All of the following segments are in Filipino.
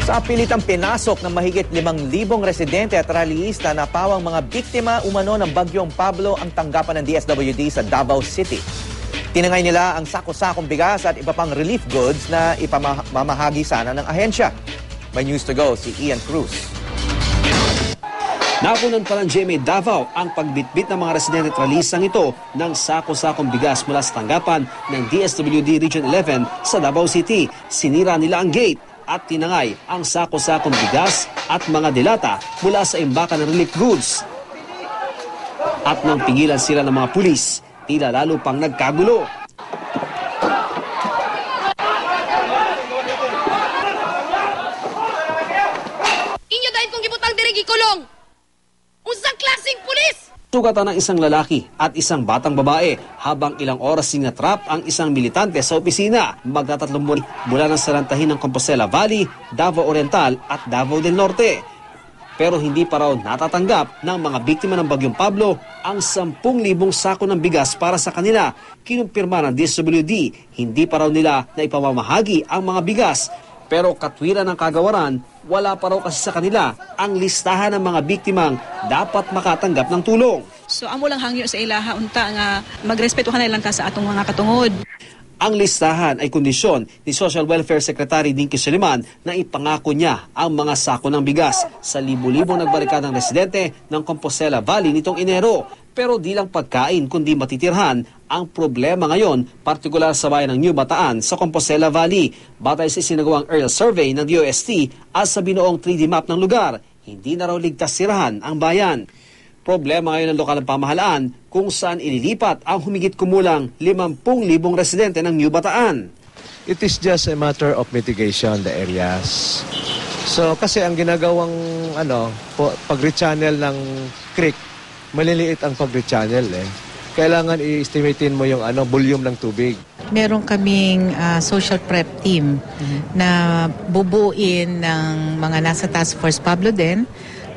Sa pilitang pinasok ng mahigit 5,000 residente at rallyista na pawang mga biktima umano ng Bagyong Pablo ang tanggapan ng DSWD sa Davao City. Tinangay nila ang sako-sakong bigas at iba pang relief goods na ipamamahagi sana ng ahensya. May news to go, si Ian Cruz. Napunan pa ng GMA Davao ang pagbitbit ng mga residente at rallyistang ito ng sako-sakong bigas mula sa tanggapan ng DSWD Region 11 sa Davao City. Sinira nila ang gate at tinangay ang sako-sakong bigas at mga delata mula sa imbakan ng relief goods. At nang pigilan sila ng mga pulis, tila lalo pang nagkagulo. Inyo dahil kung gibutang dirigi kulong. Unsang klaseng pulis? Sugatan ng isang lalaki at isang batang babae habang ilang oras sinatrap ang isang militante sa opisina. Magtatatlong buwan mula ng salantahin ng Compostela Valley, Davao Oriental at Davao del Norte. Pero hindi pa raw natatanggap ng mga biktima ng Bagyong Pablo ang 10,000 sako ng bigas para sa kanila. Kinumpirma ng DSWD, hindi pa raw nila na ipamamahagi ang mga bigas. Pero katwiran ng kagawaran, wala pa raw kasi sa kanila ang listahan ng mga biktimang dapat makatanggap ng tulong. So amo lang hangyo sa ilaha unta nga magrespetuhan na lang ka sa atong mga katungod. Ang listahan ay kondisyon ni Social Welfare Secretary Dinky Soliman na ipangako niya ang mga sako ng bigas sa libo-libong nagbarikadang residente ng Compostela Valley nitong Enero. Pero di lang pagkain kundi matitirhan ang problema ngayon, partikular sa bayan ng New Bataan sa Compostela Valley. Batay sa isinagawang aerial survey ng DOST at sa binuong 3D map ng lugar, hindi na raw ligtas sirahan ang bayan. Problema ngayon ng lokal ng pamahalaan kung saan ililipat ang humigit kumulang 50,000 residente ng New Bataan. It is just a matter of mitigation the areas. So kasi ang ginagawang pag-rechannel ng creek, maliliit ang pag-rechannel Kailangan i-estimatein mo yung volume ng tubig. Meron kaming social prep team na bubuin ng mga nasa Task Force Pablo din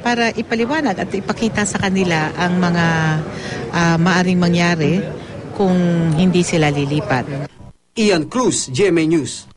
para ipaliwanag at ipakita sa kanila ang mga maaring mangyari kung hindi sila lilipat. Ian Cruz, GMA News.